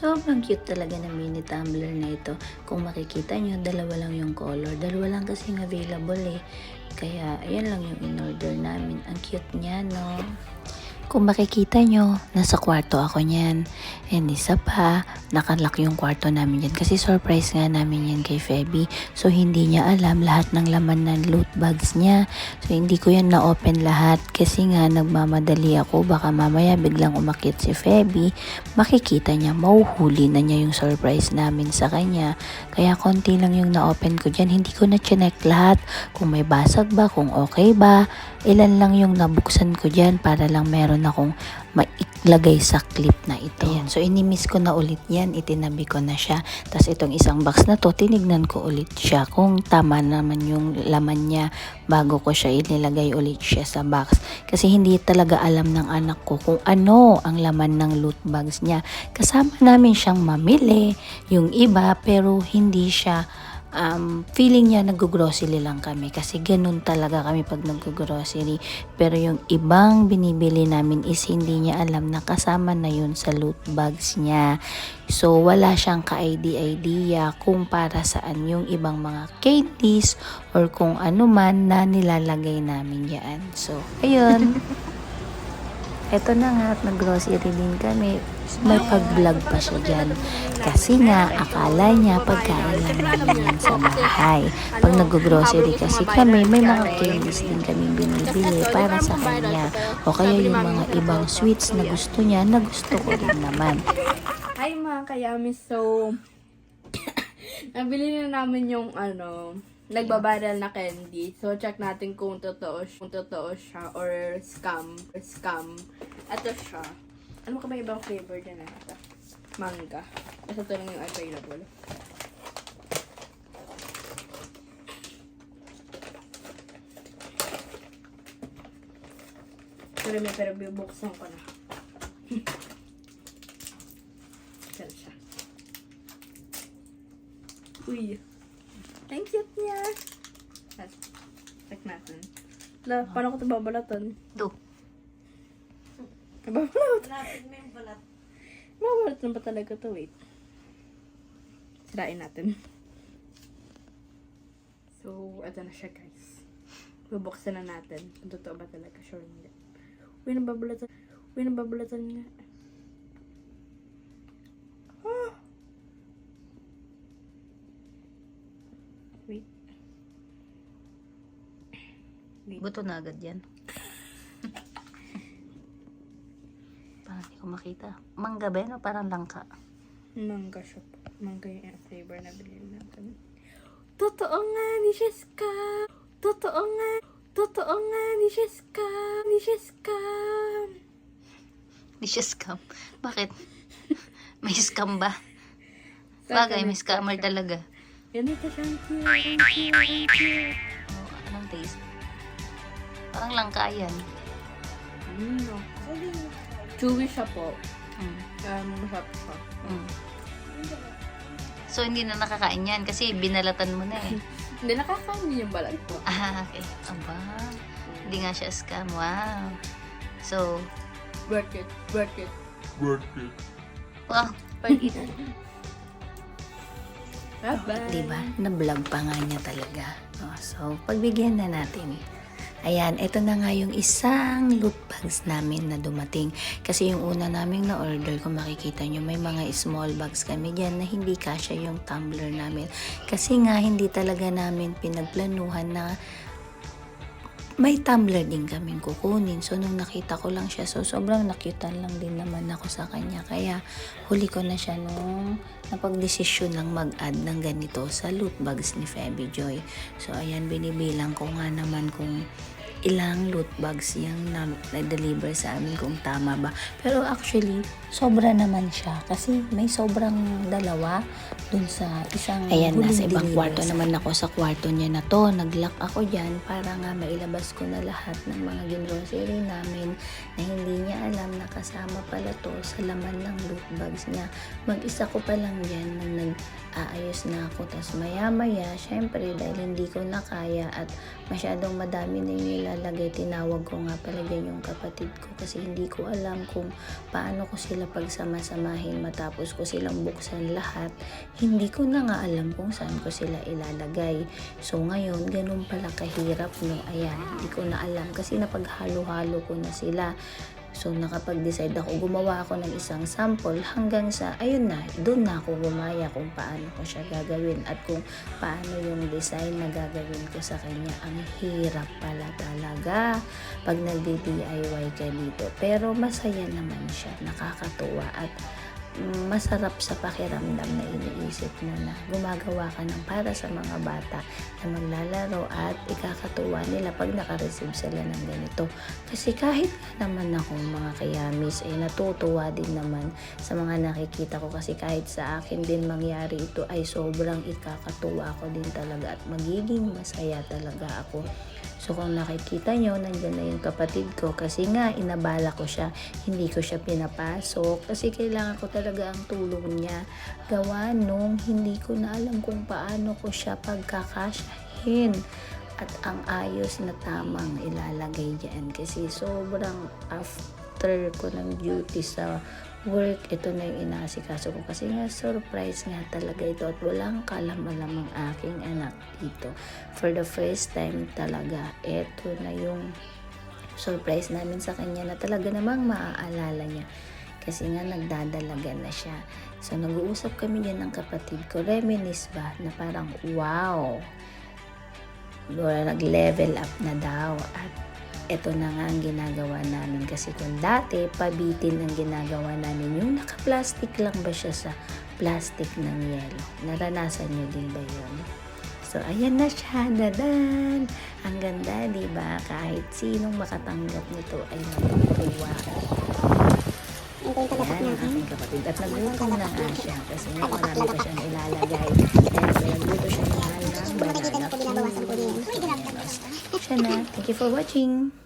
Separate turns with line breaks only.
Sobrang cute talaga ng mini tumbler na ito. Kung makikita nyo, dalawa lang yung color. Dalawa lang kasing available eh. Kaya, ayan lang yung in-order namin. Ang cute niya, no? Kung makikita nyo, nasa kwarto ako niyan. And isa pa, nakalock yung kwarto namin yan. Kasi surprise nga namin yan kay Feby. So, hindi niya alam lahat ng laman ng loot bags niya. So, hindi ko yan na-open lahat. Kasi nga, nagmamadali ako. Baka mamaya biglang umakyat si Feby. Makikita niya, mauhuli na niya yung surprise namin sa kanya. Kaya, konti lang yung na-open ko dyan. Hindi ko na chinek lahat. Kung may basag ba, kung okay ba. Ilan lang yung nabuksan ko dyan para lang meron akong maiglagay sa clip na ito. Ayan, so inimis ko na ulit yan, itinabi ko na siya. Tapos itong isang box na to, tinignan ko ulit siya kung tama naman yung laman niya bago ko siya inilagay ulit siya sa box. Kasi hindi talaga alam ng anak ko kung ano ang laman ng loot bags niya. Kasama namin siyang mamili yung iba pero hindi siya feeling niya nag-grocery lang kami kasi ganun talaga kami pag nag-grocery, pero yung ibang binibili namin is hindi niya alam na kasama na yun sa loot bags niya. So wala siyang ka-idea kung para saan yung ibang mga candies or kung ano man na nilalagay namin yan. So ayun. Eto na nga at nag-grocery din kami. May pag-vlog pa siya dyan. Kasi nga, akala niya pagkain lang namin yan sa bahay. Pag nag-grocery kasi kami, may mga candies din kami binibili para sa kanya. O kaya yung mga ibang sweets na gusto niya, na gusto ko rin naman.
Hi mga kayami, so nabili na namin yung nagbabaral na candy. So check natin kung totoo siya or scam. Ito siya. Ano ka ba ibang flavor dyan na ito? Manga. Kasi ito lang yung available. Pero bubuksan ko na. Yan siya. Uy. Ang cute niya. Check natin. Paano ko ito babalatan?
Do.
Babalatan. Babalatan ba talaga ito? Wait. Sirain natin. So, ito na siya guys. Bubuksan na natin. Kung totoo ba talaga. Sure hindi. Uy, nababalatan nga. Wait.
Buto na agad yan. Parang hindi ko makita. Mangga ba yan o parang langka?
Mangga siya po. Mangga yung flavor na bilhin natin. Totoo nga, ni Sheska! Totoo nga, ni Sheska! Ni Sheska!
Hindi siya scam. Bakit? May scam ba? Bagay, may scammer talaga.
Ganito siyang cute.
Oh, anong taste? Parang langka yan.
No. Chewy siya po. Masarap siya.
So, hindi na nakakain yan kasi binalatan mo na eh.
Hindi, nakakain din yung balat ko.
Okay. Aba. Hindi nga siya scam. Wow. So,
Worth it.
wow.
Pag-eat. Bye-bye.
Diba? Na-vlog pa nga niya talaga. So, pagbigyan na natin. Ayan, ito na nga yung isang loot bags namin na dumating. Kasi yung una naming na-order, kung makikita nyo, may mga small bags kami dyan na hindi kasya yung tumbler namin. Kasi nga, hindi talaga namin pinagplanuhan na may tumbler din kaming kukunin. So, nung nakita ko lang siya, so sobrang nakyutan lang din naman ako sa kanya. Kaya, huli ko na siya nung napag-desisyon lang mag-add ng ganito sa loot bags ni Feby Joy. So, ayan, binibilang ko nga naman kung ilang loot bags yung na-deliver sa amin kung tama ba. Pero actually, sobra naman siya kasi may sobrang dalawa dun sa isang ayan, nasa ibang kwarto naman ako sa kwarto niya na to. Nag-lock ako dyan para nga mailabas ko na lahat ng mga grocery namin na hindi niya alam na kasama pala to sa laman ng loot bags niya. Mag-isa ko pa lang dyan nang nag-aayos na ako. Tapos maya-maya, syempre dahil hindi ko na kaya at masyadong madami na yung ilalagay. Tinawag ko nga pala din yung kapatid ko kasi hindi ko alam kung paano ko sila pagsama-samahin matapos ko silang buksan lahat. Hindi ko na nga alam kung saan ko sila ilalagay. So ngayon, ganun pala kahirap, no? Ayan, hindi ko na alam kasi napaghalo-halo ko na sila. So, nakapag-decide ako, gumawa ako ng isang sample hanggang sa, ayun na, doon na ako gumaya kung paano ko siya gagawin at kung paano yung design na gagawin ko sa kanya. Ang hirap pala talaga pag nagdi-DIY ka dito. Pero masaya naman siya, nakakatuwa at masarap sa pakiramdam na iniisip mo na gumagawa ka ng para sa mga bata na maglalaro at ikakatuwa nila pag nakareceive sila ng ganito. Kasi kahit naman ako mga kayamis ay natutuwa din naman sa mga nakikita ko kasi kahit sa akin din mangyari ito ay sobrang ikakatuwa ko din talaga at magiging masaya talaga ako. So kung nakikita nyo, nandiyan na yung kapatid ko kasi nga inabala ko siya, hindi ko siya pinapasok kasi kailangan ko talaga ang tulong niya. Gawa nung hindi ko na alam kung paano ko siya pagkakasyahin at ang ayos na tamang ilalagay dyan kasi sobrang after ko ng duty sa work, ito na yung inaasikaso ko kasi nga surprise nga talaga ito at walang kalam-alam ang aking anak dito. For the first time talaga, ito na yung surprise namin sa kanya na talaga namang maaalala niya kasi nga nagdadalaga na siya. So nag-uusap kami dyan ng kapatid ko, reminisce ba na parang wow, nag-level up na daw at ito na nga ang ginagawa namin kasi kung dati pabitin ang ginagawa namin yung naka-plastic lang ba siya sa plastic ng yelo. Naranasan nyo din ba yun? So ayan na siya, dadan! Ang ganda, diba? Kahit sinong makatanggap nito ay matutuwa. Ayan ang aking kapatid. At nagluto na nga siya kasi nga marami pa siyang ilalagay. Kaya nagluto siya ng banana. Siya na. Thank you for watching.